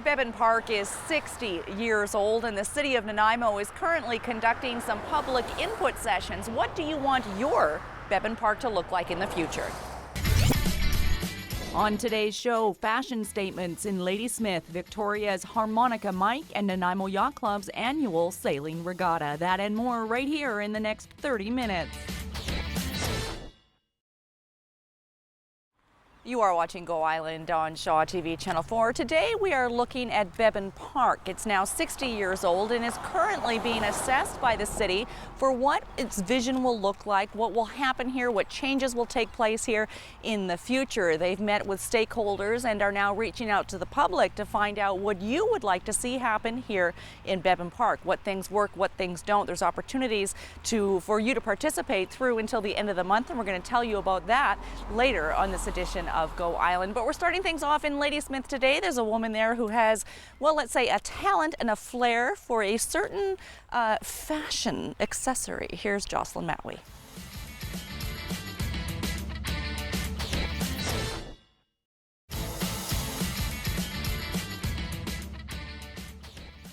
Bevan Park is 60 years old, and the city of Nanaimo is currently conducting some public input sessions. What do you want your Bevan Park to look like in the future? On today's show, fashion statements in Ladysmith, Victoria's Harmonica Mike, and Nanaimo Yacht Club's annual sailing regatta. That and more right here in the next 30 minutes. You are watching Go Island on Shaw TV Channel 4. Today we are looking at Bevan Park. It's now 60 years old and is currently being assessed by the city for what its vision will look like, what will happen here, what changes will take place here in the future. They've met with stakeholders and are now reaching out to the public to find out what you would like to see happen here in Bevan Park, what things work, what things don't. There's opportunities for you to participate through until the end of the month, and we're going to tell you about that later on this edition of Go Island. But we're starting things off in Ladysmith today. There's a woman there who has, well, let's say a talent and a flair for a certain fashion accessory. Here's Jocelyn Matwee.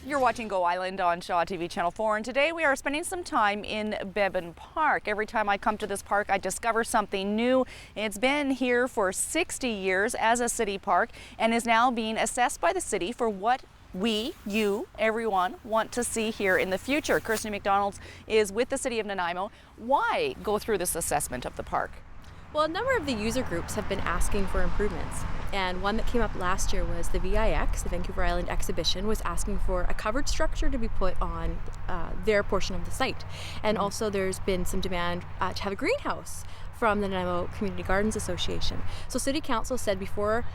You're watching Go Island on Shaw TV Channel 4, and today we are spending some time in Bevan Park. Every time I come to this park, I discover something new. It's been here for 60 years as a city park and is now being assessed by the city for what we, you, everyone want to see here in the future. Kirsty McDonald is with the city of Nanaimo. Why go through this assessment of the park? Well, a number of the user groups have been asking for improvements, and one that came up last year was the VIX, the Vancouver Island Exhibition, was asking for a covered structure to be put on their portion of the site. And also there's been some demand to have a greenhouse from the Nanaimo Community Gardens Association. So City Council said before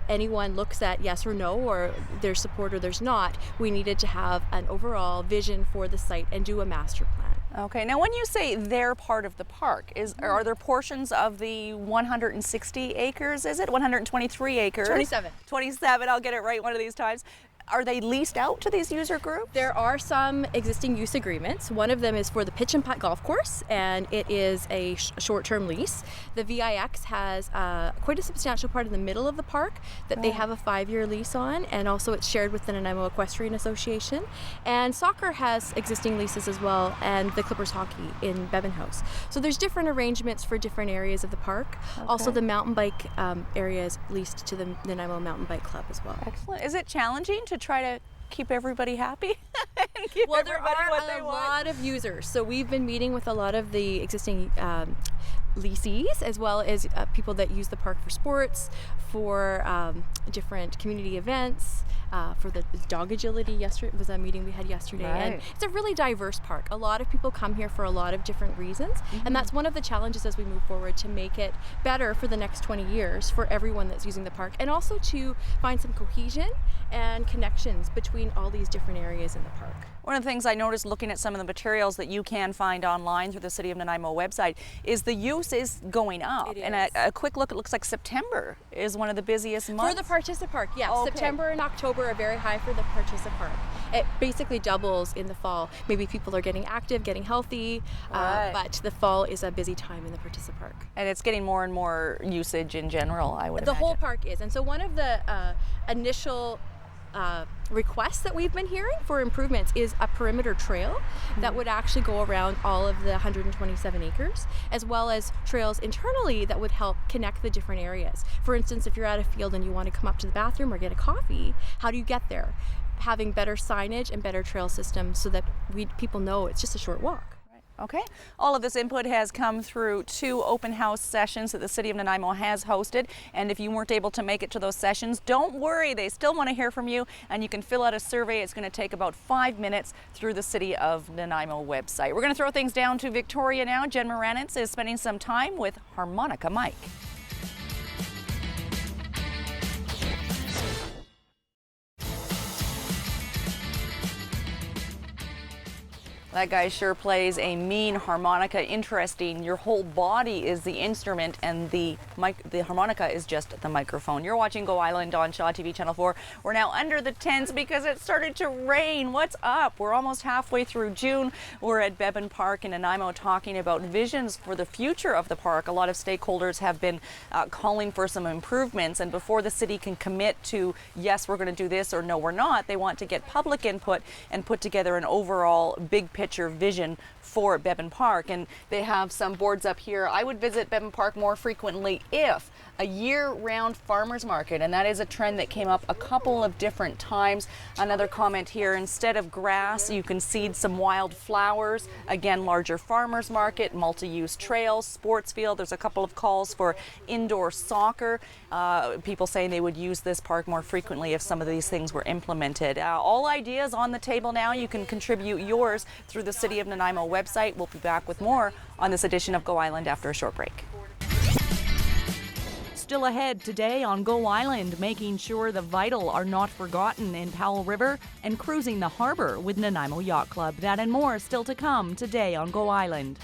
anyone looks at yes or no, or there's support or there's not, we needed to have an overall vision for the site and do a master plan. Okay, now when you say they're part of the park, are there portions of the 160 acres, is it? 123 acres? 27. 27, I'll get it right one of these times. Are they leased out to these user groups? There are some existing use agreements. One of them is for the Pitch and Putt Golf Course, and it is a short-term lease. The VIX has quite a substantial part in the middle of the park that they have a 5-year lease on, and also it's shared with the Nanaimo Equestrian Association. And soccer has existing leases as well, and the Clippers Hockey in Bevan House. So there's different arrangements for different areas of the park. Okay. Also the mountain bike area is leased to the Nanaimo Mountain Bike Club as well. Excellent. Is it challenging to try to keep everybody happy? Well, there are a lot of users, so we've been meeting with a lot of the existing leasees, as well as people that use the park for sports, for different community events, for the dog agility. Yesterday was a meeting we had yesterday, right. And it's a really diverse park. A lot of people come here for a lot of different reasons, and that's one of the challenges as we move forward, to make it better for the next 20 years for everyone that's using the park, and also to find some cohesion and connections between all these different areas in the park. One of the things I noticed looking at some of the materials that you can find online through the City of Nanaimo website is the use is going up. It is. And a quick look, it looks like September is one of the busiest months. For the Participark, yes. Okay. September and October are very high for the Participark. It basically doubles in the fall. Maybe people are getting active, getting healthy, right. But the fall is a busy time in the Participark. And it's getting more and more usage in general, I would imagine. The whole park is. And so one of the initial requests that we've been hearing for improvements is a perimeter trail that would actually go around all of the 127 acres, as well as trails internally that would help connect the different areas. For instance, if you're at a field and you want to come up to the bathroom or get a coffee, how do you get there? Having better signage and better trail systems so that people know it's just a short walk. Okay. All of this input has come through 2 open house sessions that the City of Nanaimo has hosted. And if you weren't able to make it to those sessions, don't worry. They still want to hear from you, and you can fill out a survey. It's going to take about 5 minutes through the City of Nanaimo website. We're going to throw things down to Victoria now. Jen Moranitz is spending some time with Harmonica Mike. That guy sure plays a mean harmonica. Interesting. Your whole body is the instrument and the harmonica is just the microphone. You're watching Go Island on Shaw TV Channel 4. We're now under the tents because it started to rain. What's up? We're almost halfway through June. We're at Beban Park in Nanaimo talking about visions for the future of the park. A lot of stakeholders have been calling for some improvements, and before the city can commit to, yes, we're going to do this or no, we're not, they want to get public input and put together an overall big picture vision for Beban Park. And they have some boards up here. I would visit Beban Park more frequently if a year-round farmers market, and that is a trend that came up a couple of different times. Another comment here, instead of grass, you can seed some wild flowers. Again, larger farmers market, multi-use trails, sports field. There's a couple of calls for indoor soccer. People saying they would use this park more frequently if some of these things were implemented. All ideas on the table now. You can contribute yours through the City of Nanaimo website. We'll be back with more on this edition of Go Island after a short break. Still ahead today on Go Island, making sure the vital are not forgotten in Powell River and cruising the harbor with Nanaimo Yacht Club. That and more still to come today on Go Island.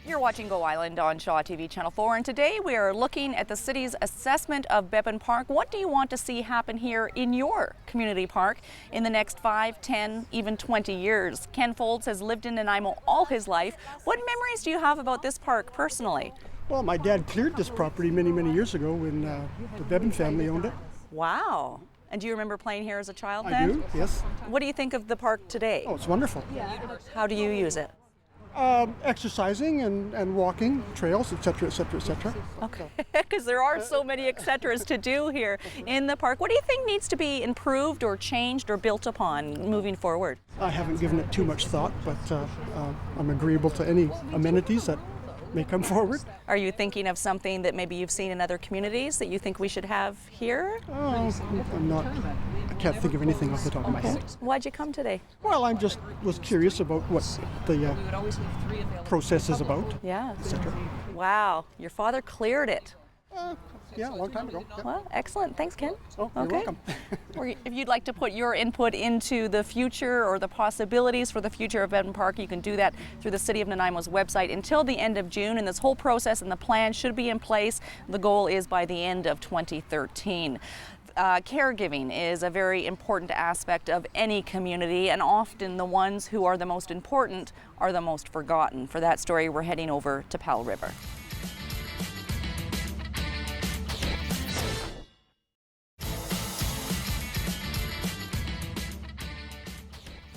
You're watching Go Island on Shaw TV Channel 4, and today we are looking at the city's assessment of Beban Park. What do you want to see happen here in your community park in the next 5, 10, even 20 years? Ken Folds has lived in Nanaimo all his life. What memories do you have about this park personally? Well, my dad cleared this property many, many years ago when the Beban family owned it. Wow. And do you remember playing here as a child I then? do, yes. What do you think of the park today? Oh, it's wonderful. How do you use it? Exercising and walking, trails, etc., etc., etc. Okay, because there are so many et ceteras to do here in the park. What do you think needs to be improved or changed or built upon moving forward? I haven't given it too much thought, but I'm agreeable to any amenities that may come forward. Are you thinking of something that maybe you've seen in other communities that you think we should have here? I can't think of anything off the top of my head. Why'd you come today? Well, I just was curious about what the process is about, Yeah. etc. Wow, your father cleared it. Yeah, a long time ago. Yeah. Well, excellent. Thanks, Ken. Oh, you're welcome. Or if you'd like to put your input into the future or the possibilities for the future of Beban Park, you can do that through the City of Nanaimo's website until the end of June. And this whole process and the plan should be in place. The goal is by the end of 2013. Caregiving is a very important aspect of any community, and often the ones who are the most important are the most forgotten. For that story, we're heading over to Powell River.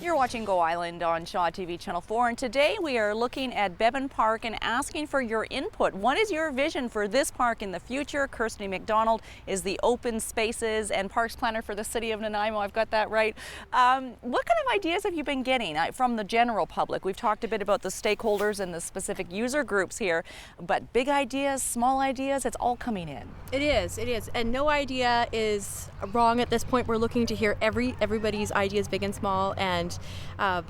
You're watching Go Island on Shaw TV Channel 4, and today we are looking at Beban Park and asking for your input. What is your vision for this park in the future? Kirsty McDonald is the Open Spaces and Parks Planner for the City of Nanaimo. I've got that right. What kind of ideas have you been getting from the general public? We've talked a bit about the stakeholders and the specific user groups here, but big ideas, small ideas, it's all coming in. It is, and no idea is wrong at this point. We're looking to hear everybody's ideas, big and small, and a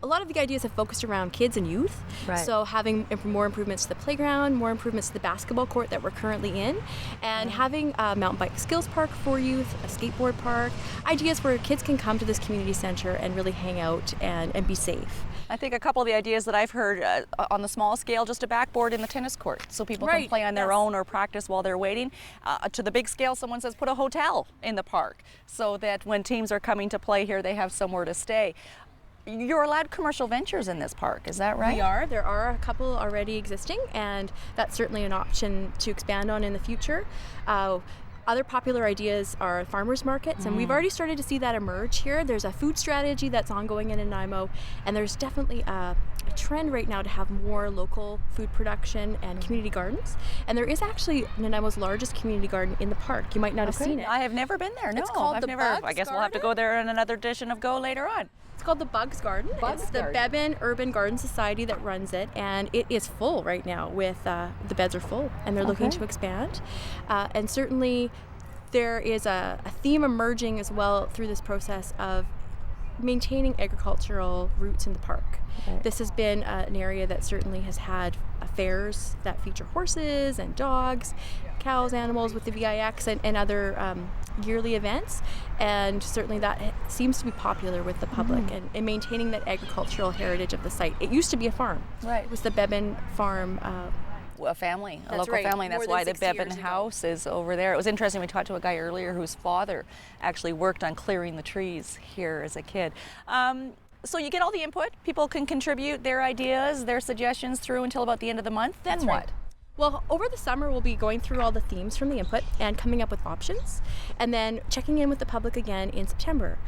lot of the ideas have focused around kids and youth. Right. So having more improvements to the playground, more improvements to the basketball court that we're currently in, and having a mountain bike skills park for youth, a skateboard park, ideas where kids can come to this community center and really hang out and be safe. I think a couple of the ideas that I've heard on the small scale, just a backboard in the tennis court so people can play on their own or practice while they're waiting. To the big scale, someone says put a hotel in the park so that when teams are coming to play here, they have somewhere to stay. You're allowed commercial ventures in this park, is that right? We are. There are a couple already existing, and that's certainly an option to expand on in the future. Other popular ideas are farmers markets, and we've already started to see that emerge here. There's a food strategy that's ongoing in Nanaimo, and there's definitely a trend right now to have more local food production and community gardens. And there is actually Nanaimo's largest community garden in the park. You might not have seen it. I have never been there, no. It's called the Bugs I guess we'll have to go there in another edition of Go later on. It's called the Bugs Garden. It's the Beban Urban Garden Society that runs it, and it is full right now with the beds are full, and they're looking to expand. And certainly there is a theme emerging as well through this process of maintaining agricultural roots in the park. This has been an area that certainly has had fairs that feature horses and dogs, cows, animals with the VIX and other yearly events, and certainly that seems to be popular with the public and maintaining that agricultural heritage of the site. It used to be a farm. Right. It was the Beban farm. A family, a That's local right, family. That's more why than the 60 Beban years ago. house is over there. It was interesting. We talked to a guy earlier whose father actually worked on clearing the trees here as a kid. So you get all the input. People can contribute their ideas, their suggestions through until about the end of the month. Then That's what? right. Well, over the summer, we'll be going through all the themes from the input and coming up with options, and then checking in with the public again in September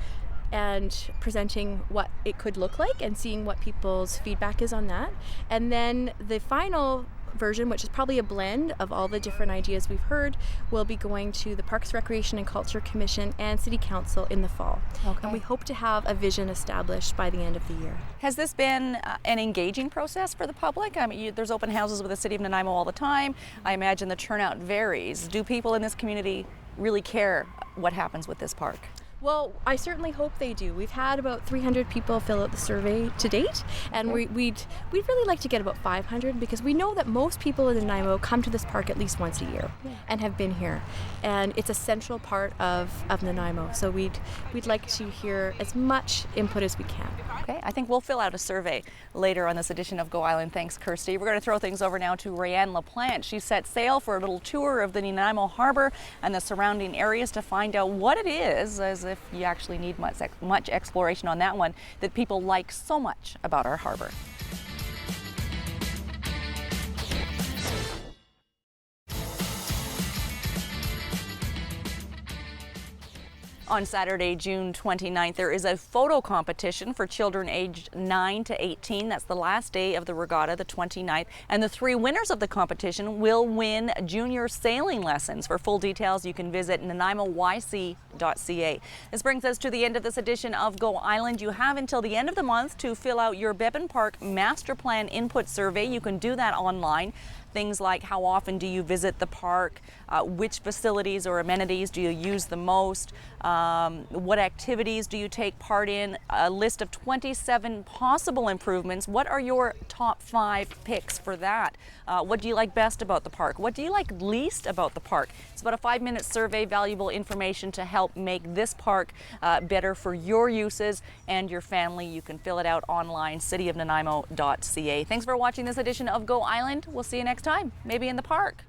and presenting what it could look like and seeing what people's feedback is on that. And then the final version, which is probably a blend of all the different ideas we've heard, will be going to the Parks, Recreation and Culture Commission and City Council in the fall. Okay. And we hope to have a vision established by the end of the year. Has this been an engaging process for the public? I mean, there's open houses with the City of Nanaimo all the time. I imagine the turnout varies. Do people in this community really care what happens with this park? Well, I certainly hope they do. We've had about 300 people fill out the survey to date, and we'd really like to get about 500 because we know that most people in Nanaimo come to this park at least once a year and have been here, and it's a central part of Nanaimo. So we'd like to hear as much input as we can. Okay, I think we'll fill out a survey later on this edition of Go Island. Thanks, Kirsty. We're going to throw things over now to Rayanne LaPlante. She set sail for a little tour of the Nanaimo Harbor and the surrounding areas to find out what it is, as if you actually need much exploration on that one, that people like so much about our harbor. On Saturday, June 29th, there is a photo competition for children aged 9 to 18. That's the last day of the regatta, the 29th. And the 3 winners of the competition will win junior sailing lessons. For full details, you can visit NanaimoYC.ca. This brings us to the end of this edition of Go Island. You have until the end of the month to fill out your Beban Park Master Plan Input Survey. You can do that online. Things like how often do you visit the park, which facilities or amenities do you use the most, what activities do you take part in, a list of 27 possible improvements. What are your top 5 picks for that? What do you like best about the park? What do you like least about the park? It's about a 5-minute survey, valuable information to help make this park better for your uses and your family. You can fill it out online, cityofnanaimo.ca. Thanks for watching this edition of Go Island. We'll see you next time, maybe in the park.